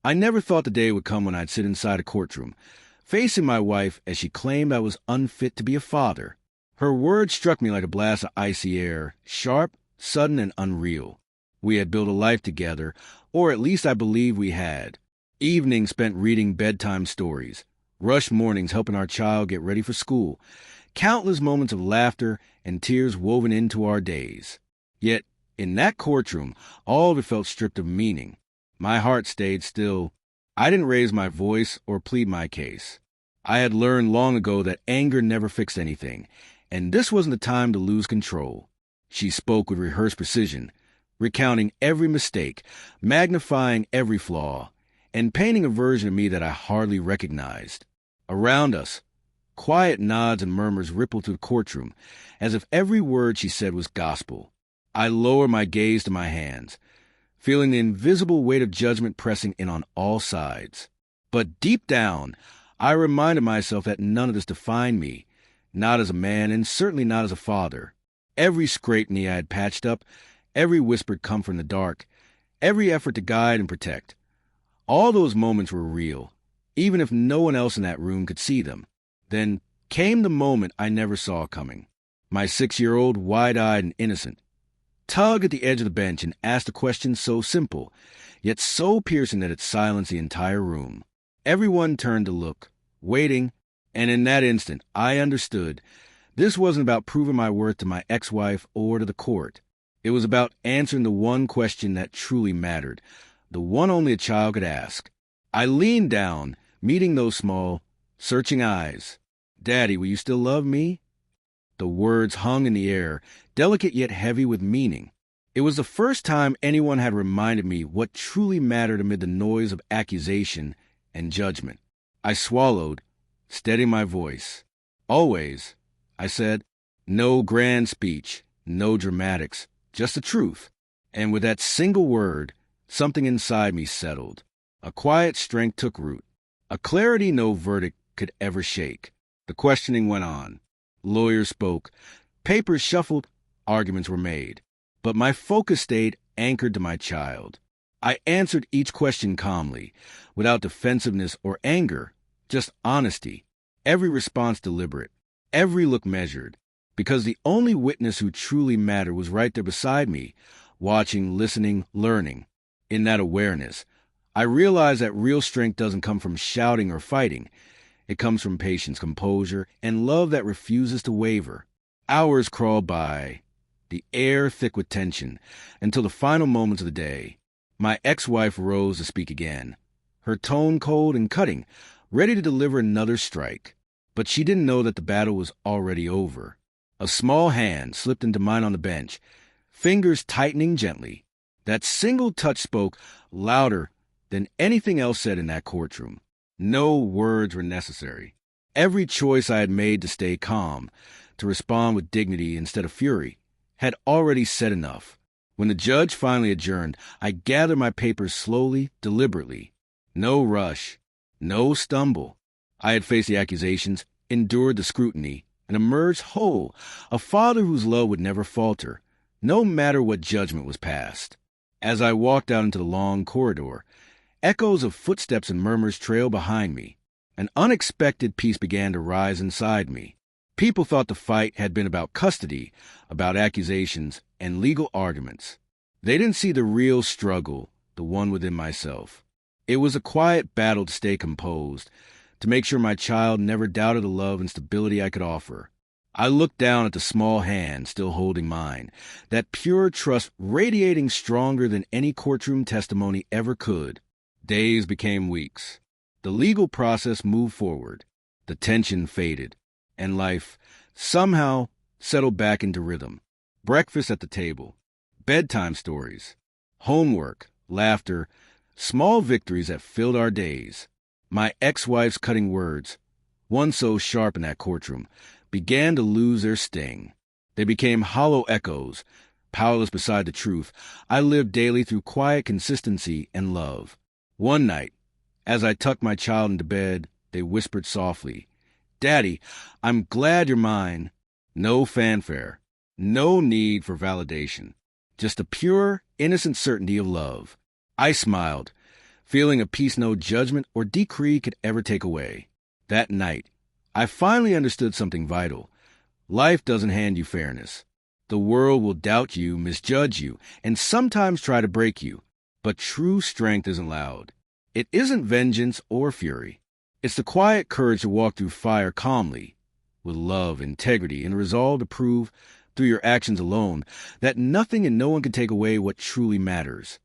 I never thought the day would come when I'd sit inside a courtroom, facing my wife as she claimed I was unfit to be a father. Her words struck me like a blast of icy air, sharp, sudden, and unreal. We had built a life together, or at least I believe we had. Evenings spent reading bedtime stories, rushed mornings helping our child get ready for school, countless moments of laughter and tears woven into our days. Yet, in that courtroom, all of it felt stripped of meaning. My heart stayed still. I didn't raise my voice or plead my case. I had learned long ago that anger never fixed anything, and this wasn't the time to lose control. She spoke with rehearsed precision, recounting every mistake, magnifying every flaw, and painting a version of me that I hardly recognized. Around us, quiet nods and murmurs rippled through the courtroom, as if every word she said was gospel. I lowered my gaze to my hands, feeling the invisible weight of judgment pressing in on all sides. But deep down, I reminded myself that none of this defined me, not as a man and certainly not as a father. Every scraped knee I had patched up, every whispered comfort in the dark, every effort to guide and protect. All those moments were real, even if no one else in that room could see them. Then came the moment I never saw coming. My 6-year-old, wide-eyed and innocent, tugged at the edge of the bench and asked a question so simple, yet so piercing that it silenced the entire room. Everyone turned to look, waiting, and in that instant, I understood. This wasn't about proving my worth to my ex-wife or to the court. It was about answering the one question that truly mattered, the one only a child could ask. I leaned down, meeting those small, searching eyes. "Daddy, will you still love me?" The words hung in the air, delicate yet heavy with meaning. It was the first time anyone had reminded me what truly mattered amid the noise of accusation and judgment. I swallowed, steadying my voice. "Always," I said. No grand speech, no dramatics, just the truth. And with that single word, something inside me settled. A quiet strength took root, a clarity no verdict could ever shake. The questioning went on. Lawyers spoke. Papers shuffled. Arguments were made. But my focus stayed anchored to my child. I answered each question calmly, without defensiveness or anger, just honesty. Every response deliberate, every look measured, because the only witness who truly mattered was right there beside me, watching, listening, learning. In that awareness, I realized that real strength doesn't come from shouting or fighting. It comes from patience, composure, and love that refuses to waver. Hours crawled by, the air thick with tension, until the final moments of the day. My ex-wife rose to speak again, her tone cold and cutting, ready to deliver another strike. But she didn't know that the battle was already over. A small hand slipped into mine on the bench, fingers tightening gently. That single touch spoke louder than anything else said in that courtroom. No words were necessary. Every choice I had made to stay calm, to respond with dignity instead of fury, had already said enough. When the judge finally adjourned, I gathered my papers slowly, deliberately. No rush, no stumble. I had faced the accusations, endured the scrutiny, and emerged whole, a father whose love would never falter, no matter what judgment was passed. As I walked out into the long corridor, echoes of footsteps and murmurs trailed behind me. An unexpected peace began to rise inside me. People thought the fight had been about custody, about accusations, and legal arguments. They didn't see the real struggle, the one within myself. It was a quiet battle to stay composed, to make sure my child never doubted the love and stability I could offer. I looked down at the small hand still holding mine, that pure trust radiating stronger than any courtroom testimony ever could. Days became weeks. The legal process moved forward. The tension faded, and life somehow settled back into rhythm. Breakfast at the table, bedtime stories, homework, laughter, small victories that filled our days. My ex-wife's cutting words, one so sharp in that courtroom, began to lose their sting. They became hollow echoes, powerless beside the truth. I lived daily through quiet consistency and love. One night, as I tucked my child into bed, they whispered softly, "Daddy, I'm glad you're mine." No fanfare, no need for validation, just a pure, innocent certainty of love. I smiled, feeling a peace no judgment or decree could ever take away. That night, I finally understood something vital. Life doesn't hand you fairness. The world will doubt you, misjudge you, and sometimes try to break you. But true strength isn't loud. It isn't vengeance or fury. It's the quiet courage to walk through fire calmly, with love, integrity, and a resolve to prove, through your actions alone, that nothing and no one can take away what truly matters.